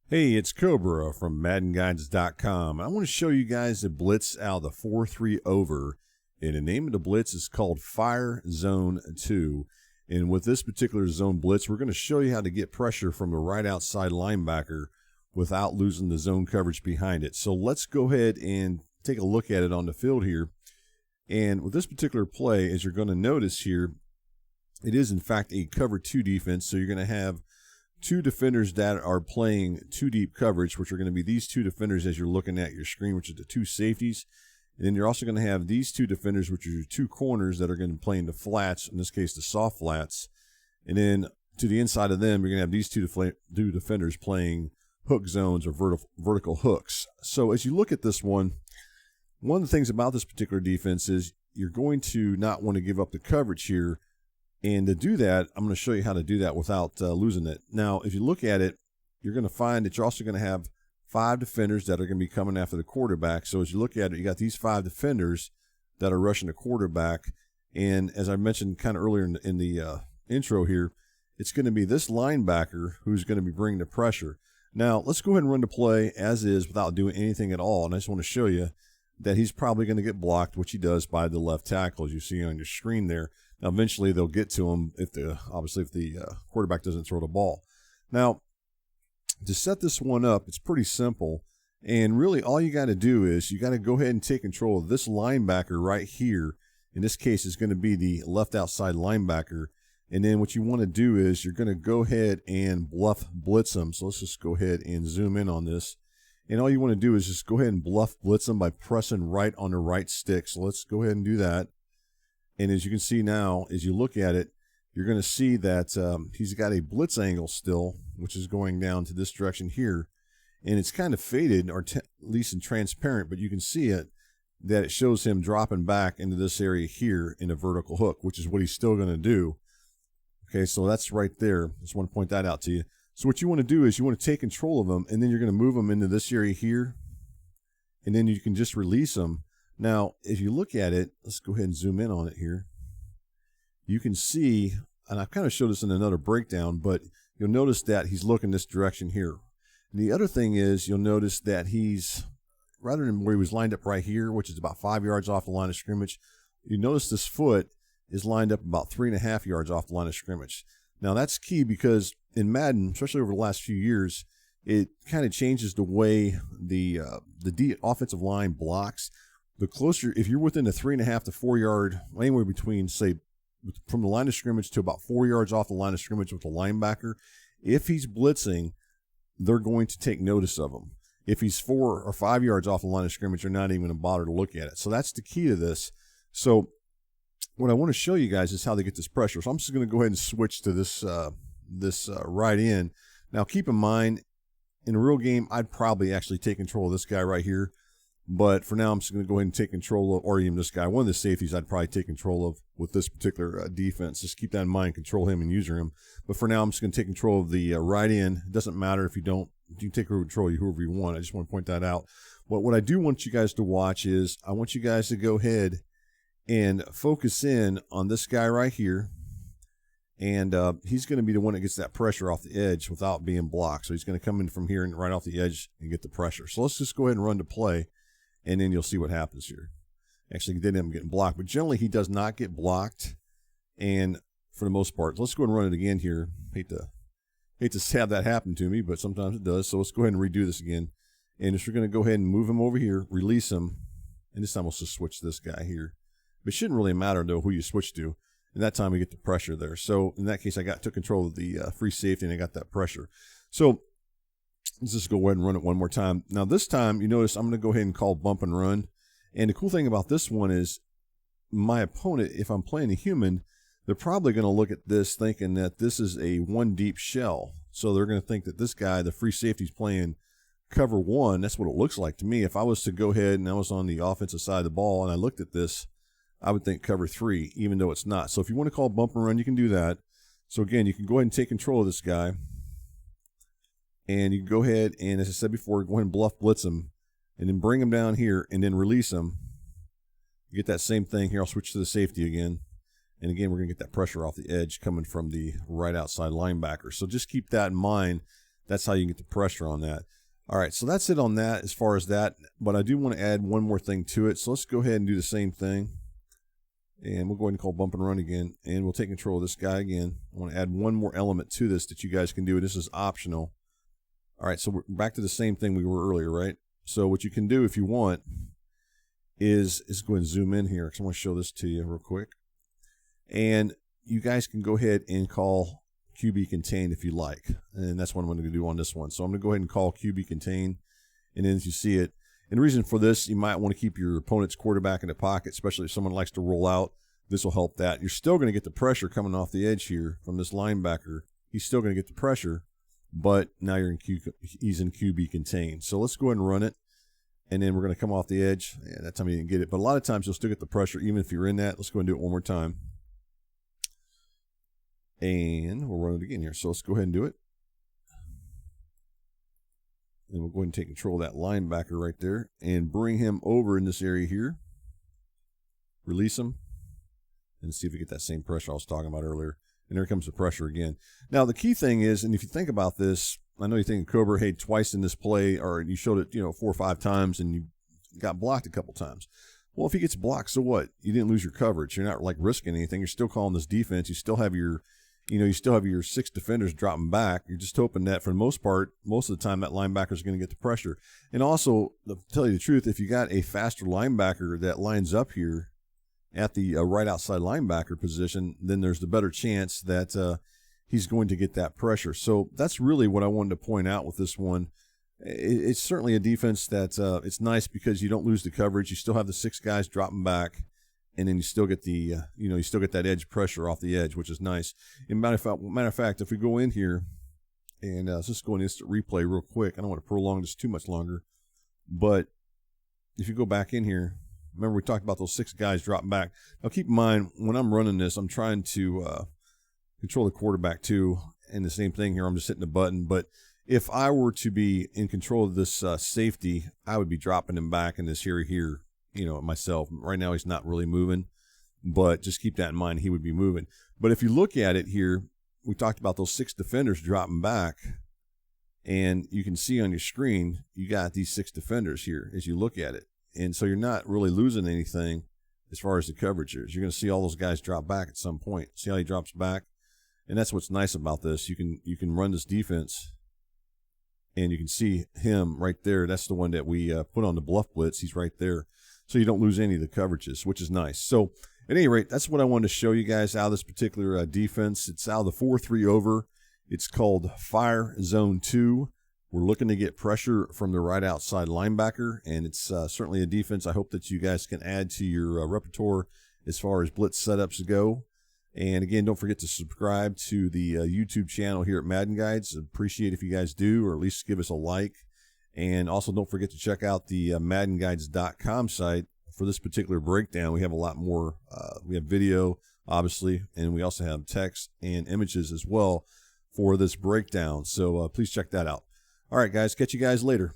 Hey, it's Cobra from MaddenGuides.com. I want to show you guys a blitz out of the 4-3 over, and the name of the blitz is called Fire Zone 2. And with this particular zone blitz, we're going to show you how to get pressure from the right outside linebacker without losing the zone coverage behind it. So let's go ahead and take a look at it on the field here. And with this particular play, as you're going to notice here, it is in fact a cover 2 defense. So you're going to have two defenders that are playing two deep coverage, which are going to be these two defenders as you're looking at your screen, which are the two safeties. And then you're also going to have these two defenders, which are your two corners that are going to play in the flats, in this case the soft flats. And then to the inside of them, you're going to have these two defenders playing hook zones or vertical hooks. So as you look at this one of the things about this particular defense is you're going to not want to give up the coverage here. And to do that, I'm going to show you how to do that without losing it. Now, if you look at it, you're going to find that you're also going to have 5 defenders that are going to be coming after the quarterback. So as you look at it, you got these 5 defenders that are rushing the quarterback. And as I mentioned kind of earlier in the intro here, it's going to be this linebacker who's going to be bringing the pressure. Now, let's go ahead and run the play as is without doing anything at all. And I just want to show you that he's probably going to get blocked, which he does by the left tackle, as you see on your screen there. Now, eventually they'll get to him if the quarterback doesn't throw the ball. Now, to set this one up, it's pretty simple. And really all you got to do is you got to go ahead and take control of this linebacker right here. In this case, it's going to be the left outside linebacker. And then what you want to do is you're going to go ahead and blitz him. So let's just go ahead and zoom in on this. And all you want to do is just go ahead and blitz him by pressing right on the right stick. So let's go ahead and do that. And as you can see now, as you look at it, you're going to see that he's got a blitz angle still, which is going down to this direction here. And it's kind of faded, or at least in transparent, but you can see it, that it shows him dropping back into this area here in a vertical hook, which is what he's still going to do. Okay, so that's right there. Just want to point that out to you. So what you want to do is you want to take control of him, and then you're going to move him into this area here, and then you can just release him. Now, if you look at it, let's go ahead and zoom in on it here. You can see, and I've kind of showed this in another breakdown, but you'll notice that he's looking this direction here. And the other thing is you'll notice that he's, rather than where he was lined up right here, which is about 5 yards off the line of scrimmage, you notice this foot is lined up about 3.5 yards off the line of scrimmage. Now, that's key because in Madden, especially over the last few years, it kind of changes the way the offensive line blocks. The closer, if you're within a 3.5 to 4 yard, anywhere between, say, from the line of scrimmage to about 4 yards off the line of scrimmage with the linebacker, if he's blitzing, they're going to take notice of him. If he's 4 or 5 yards off the line of scrimmage, they're not even going to bother to look at it. So that's the key to this. So what I want to show you guys is how they get this pressure. So I'm just going to go ahead and switch to this right end. Now, keep in mind, in a real game, I'd probably actually take control of this guy right here. But for now, I'm just going to go ahead and take control of, or even this guy, one of the safeties I'd probably take control of with this particular defense. Just keep that in mind, control him and user him. But for now, I'm just going to take control of the right end. It doesn't matter if you don't. You can take control of whoever you want. I just want to point that out. But what I do want you guys to watch is I want you guys to go ahead and focus in on this guy right here. And he's going to be the one that gets that pressure off the edge without being blocked. So he's going to come in from here and right off the edge and get the pressure. So let's just go ahead and run the play. And then you'll see what happens here. Actually, he didn't end up getting blocked, but generally he does not get blocked. And for the most part, let's go and run it again here. Hate to have that happen to me, but sometimes it does. So let's go ahead and redo this again. And if you're going to go ahead and move him over here, release him, and this time we'll just switch this guy here. But it shouldn't really matter though who you switch to. And that time we get the pressure there. So in that case, I took control of the free safety and I got that pressure. So let's just go ahead and run it one more time. Now this time, you notice I'm going to go ahead and call bump and run. And the cool thing about this one is my opponent, if I'm playing a human, they're probably going to look at this thinking that this is a one deep shell. So they're going to think that this guy, the free safety, is playing cover 1. That's what it looks like to me. If I was to go ahead and I was on the offensive side of the ball and I looked at this, I would think cover 3, even though it's not. So if you want to call bump and run, you can do that. So again, you can go ahead and take control of this guy. And you can go ahead and, as I said before, go ahead and blitz him. And then bring him down here and then release him. You get that same thing here. I'll switch to the safety again. And again, we're going to get that pressure off the edge coming from the right outside linebacker. So just keep that in mind That's how you can get the pressure on that. All right, so that's it on that as far as that. But I do want to add one more thing to it. So let's go ahead and do the same thing. And we'll go ahead and call bump and run again. And we'll take control of this guy again. I want to add one more element to this that you guys can do. And this is optional. All right, so we're back to the same thing we were earlier, right? So what you can do if you want is go ahead and zoom in here, because I want to show this to you real quick. And you guys can go ahead and call QB contain if you like. And that's what I'm going to do on this one. So I'm going to go ahead and call QB contain. And then as you see it, and the reason for this, you might want to keep your opponent's quarterback in the pocket, especially if someone likes to roll out. This will help that. You're still going to get the pressure coming off the edge here from this linebacker. He's still going to get the pressure, but now he's in QB contain. So let's go ahead and run it. And then we're going to come off the edge. Yeah, that time you didn't get it. But a lot of times you'll still get the pressure even if you're in that. Let's go ahead and do it one more time. And we'll run it again here. So let's go ahead and do it. And we'll go ahead and take control of that linebacker right there and bring him over in this area here. Release him. And see if we get that same pressure I was talking about earlier. And there comes the pressure again. Now, the key thing is, and if you think about this, I know you're thinking Cobra hit twice in this play, or you showed it, 4 or 5 times, and you got blocked a couple times. Well, if he gets blocked, so what? You didn't lose your coverage. You're not like risking anything. You're still calling this defense. You still have your, you still have your 6 defenders dropping back. You're just hoping that for the most part, most of the time, that linebacker is going to get the pressure. And also, to tell you the truth, if you got a faster linebacker that lines up here at the right outside linebacker position, then there's the better chance that he's going to get that pressure. So that's really what I wanted to point out with this one. It's certainly a defense that it's nice because you don't lose the coverage. You still have the 6 guys dropping back, and then you still get the you still get that edge pressure off the edge, which is nice. And matter of fact, if we go in here and let's just go in instant replay real quick. I don't want to prolong this too much longer, but if you go back in here, remember we talked about those 6 guys dropping back. Now keep in mind, when I'm running this, I'm trying to control the quarterback too, and the same thing here. I'm just hitting the button. But if I were to be in control of this safety, I would be dropping him back in this area here, myself. Right now he's not really moving, but just keep that in mind. He would be moving. But if you look at it here, we talked about those 6 defenders dropping back, and you can see on your screen you got these 6 defenders here as you look at it. And so you're not really losing anything as far as the coverage is. You're going to see all those guys drop back at some point. See how he drops back? And that's what's nice about this. You can run this defense, and you can see him right there. That's the one that we put on the bluff blitz. He's right there. So you don't lose any of the coverages, which is nice. So at any rate, that's what I wanted to show you guys out of this particular defense. It's out of the 4-3 over. It's called Fire Zone 2. We're looking to get pressure from the right outside linebacker, and it's certainly a defense I hope that you guys can add to your repertoire as far as blitz setups go. And again, don't forget to subscribe to the YouTube channel here at Madden Guides. Appreciate if you guys do, or at least give us a like. And also don't forget to check out the MaddenGuides.com site for this particular breakdown. We have a lot more. We have video, obviously, and we also have text and images as well for this breakdown. So please check that out. All right, guys, catch you guys later.